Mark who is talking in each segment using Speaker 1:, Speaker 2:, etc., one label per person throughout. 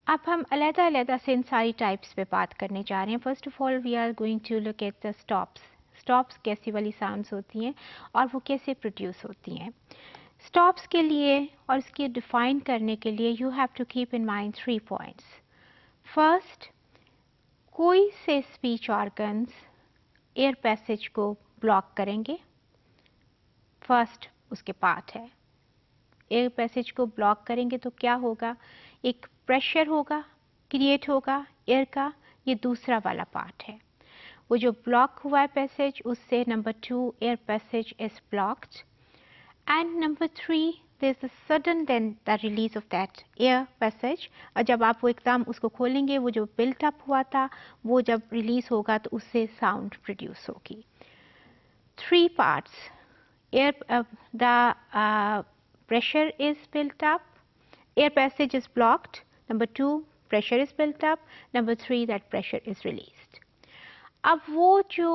Speaker 1: अब हम अलग-अलग से इन सारी टाइप्स पे बात करने जा रहे हैं. First of all we are going to look at the stops. Stops कैसी वाली साउंड्स होती हैं और वो कैसे प्रोड्यूस होती हैं. स्टॉप्स के लिए और इसके डिफाइन करने के लिए you have to keep in mind 3 points. First, कोई से स्पीच ऑर्गन्स एयर पैसेज को ब्लॉक करेंगे. फर्स्ट उसके पार्ट है. एयर पैसेज को ब्लॉक करेंगे तो क्या होगा, एक प्रेशर होगा, क्रिएट होगा एयर का. ये दूसरा वाला पार्ट है. वो जो ब्लॉक हुआ है पैसेज, उससे number 2 air passage is blocked. And number 3 there is a sudden then the release of that air passage. और जब आप वो एकदम उसको खोलेंगे, वो जो बिल्ट अप हुआ था वो जब रिलीज होगा तो उससे साउंड प्रोड्यूस होगी. 3 parts. Air, the pressure is built up, air passage is blocked. Number 2, pressure is built up. Number 3, that pressure is released. अब वो जो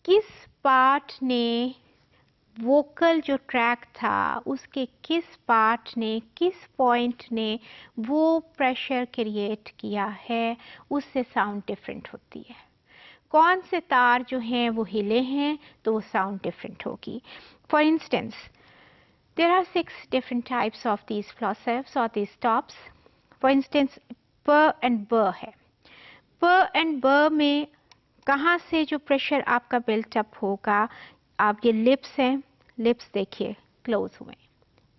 Speaker 1: किस पार्ट ने वोकल जो ट्रैक था उसके किस पार्ट ने, किस पॉइंट ने वो प्रेशर क्रिएट किया है, उससे साउंड डिफरेंट होती है. कौन से तार जो हैं वो हिले हैं तो वो साउंड डिफरेंट होगी. For instance, there are 6 different types of these plosives or these stops. For instance, p and b है. p and b में कहाँ से जो प्रेशर आपका बिल्ट अप होगा, आप ये लिप्स हैं, लिप्स देखिए क्लोज हुए.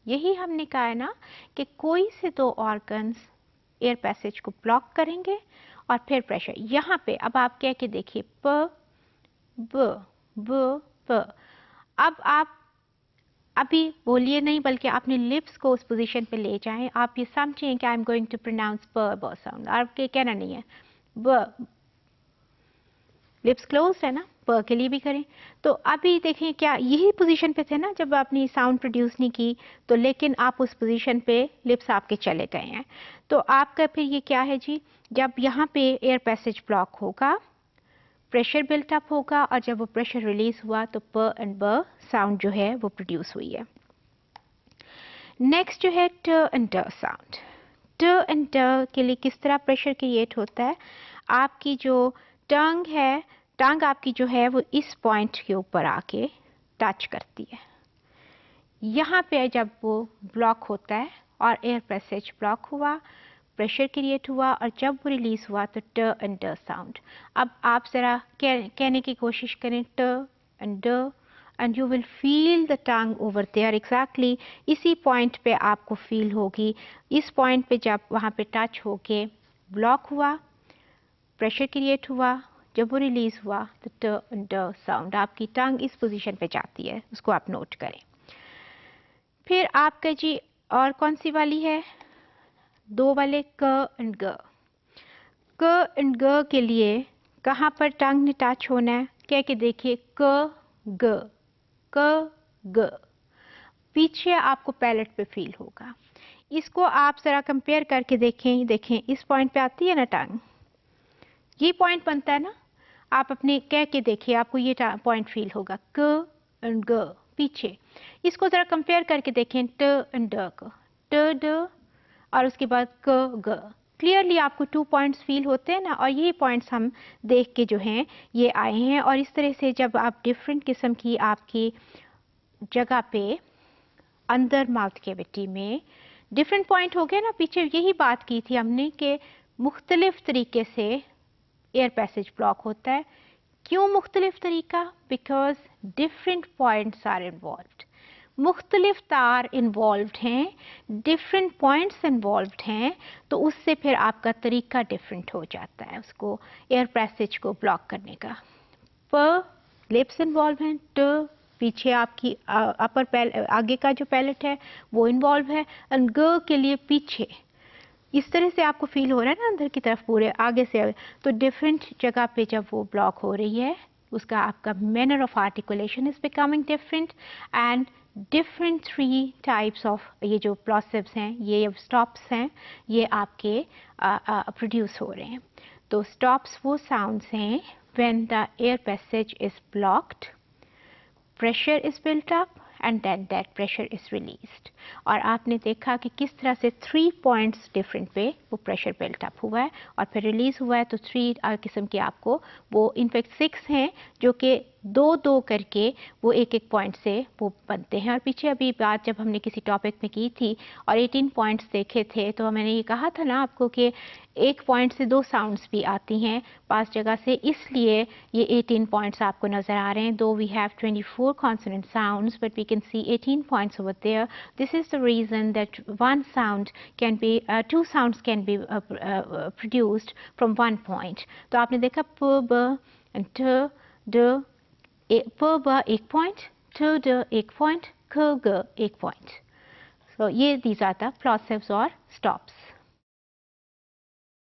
Speaker 1: यही हमने कहा है ना कि कोई से 2 ऑर्गन्स एयर पैसेज को ब्लॉक करेंगे और फिर प्रेशर. यहाँ पे अब आप कह के देखिए प ब ब प. अब आप अभी बोलिए नहीं, बल्कि आपने लिप्स को उस पोजीशन पे ले जाएं. आप ये समझें कि I am going to pronounce ब ब साउंड. आपके कहना नहीं है ब, लिप्स क्लोज है ना, प के लिए भी करें. तो अभी देखें क्या यही पोजीशन पे थे ना जब आपने साउंड प्रोड्यूस नहीं की, तो लेकिन आप उस पोजीशन पे लिप्स आपके चले गए हैं. तो आपका फिर ये क्या है जी, जब यहाँ पे एयर पैसेज ब्लॉक होगा, प्रेशर बिल्ट अप होगा, और जब वो प्रेशर रिलीज हुआ तो प एंड ब साउंड जो है वो प्रोड्यूस हुई है. नेक्स्ट जो है ट एंड ड साउंड. ट एंड ड के लिए किस तरह प्रेशर क्रिएट होता है. आपकी जो टंग है, टंग आपकी जो है वो इस पॉइंट के ऊपर आके टच करती है. यहाँ पे जब वो ब्लॉक होता है और एयर पैसेज ब्लॉक हुआ, प्रेशर क्रिएट हुआ, और जब वो रिलीज हुआ तो ट एंड ड साउंड. अब आप ज़रा कहने की कोशिश करें ट एंड ड, and you will feel the tongue over there. Exactly इसी पॉइंट पे आपको फील होगी. इस पॉइंट पे जब वहाँ पे टच होके ब्लॉक हुआ, प्रेशर क्रिएट हुआ, जब वो रिलीज हुआ तो ट एंड ड साउंड. आपकी टंग इस पोजीशन पे जाती है, उसको आप नोट करें. फिर आपका जी और कौन सी वाली है, 2 वाले क एंड ग. क एंड ग के लिए कहाँ पर टंग ने टच होना है, कह के देखिए क ग, क ग. पीछे आपको पैलेट पे फील होगा. इसको आप जरा कंपेयर करके देखें. देखें इस पॉइंट पे आती है ना टंग, ये पॉइंट बनता है ना. आप अपने कह के देखिए, आपको ये पॉइंट फील होगा क एंड ग पीछे. इसको जरा कंपेयर करके देखें ट एंड ड को, ट ड और उसके बाद क ग. क्लियरली आपको 2 पॉइंट्स फील होते हैं ना, और यही पॉइंट्स हम देख के जो हैं ये आए हैं. और इस तरह से जब आप डिफरेंट किस्म की आपकी जगह पे अंदर माउथ कैविटी में डिफरेंट पॉइंट हो गए ना, पीछे यही बात की थी हमने कि मुख्तलिफ तरीके से एयर पैसेज ब्लॉक होता है. क्यों मुख्तलिफ तरीका, because different points are involved. मुख्तलिफ तार इन्वॉल्व्ड हैं, डिफरेंट पॉइंट्स इन्वॉल्व्ड हैं, तो उससे फिर आपका तरीका डिफरेंट हो जाता है उसको एयर पैसेज को ब्लॉक करने का. प लिप्स इन्वॉल्व हैं, ट पीछे आपकी अपर आगे का जो पैलेट है वो इन्वॉल्व है, एंड ग के लिए पीछे. इस तरह से आपको फील हो रहा है ना अंदर की तरफ पूरे आगे से. तो डिफरेंट जगह पे जब वो ब्लॉक हो रही है, उसका आपका manner of articulation is becoming different. And different 3 types of ये जो प्लॉसिव्स हैं, ये स्टॉप्स हैं, ये आपके प्रोड्यूस हो रहे हैं. तो स्टॉप्स वो साउंड्स हैं when the air passage is blocked, pressure is built up, and then that pressure is released. और आपने देखा कि किस तरह से 3 पॉइंट्स डिफरेंट पे वो प्रेशर बिल्ट अप हुआ है और फिर रिलीज़ हुआ है। तो 3 किस्म के आपको वो इनफैक्ट 6 हैं जो कि 2-2 करके वो एक पॉइंट से वो बनते हैं। और पीछे अभी बात जब हमने किसी टॉपिक में की थी और 18 पॉइंट्स देखे थे तो मैंने ये कहा था ना आपको कि एक पॉइंट से 2 साउंड्स भी आती हैं 5 जगह से, इसलिए ये 18 पॉइंट्स आपको नज़र आ रहे हैं। Though we have 24 consonant sounds but we can see 18 points over there. This is the reason that one sound can be 2 sounds can be produced from one point. तो आपने देखा प ब एंड ट ड, प ब एक पॉइंट, ठ ड एक पॉइंट, ख ग एक पॉइंट। So ये these are the plosives or stops.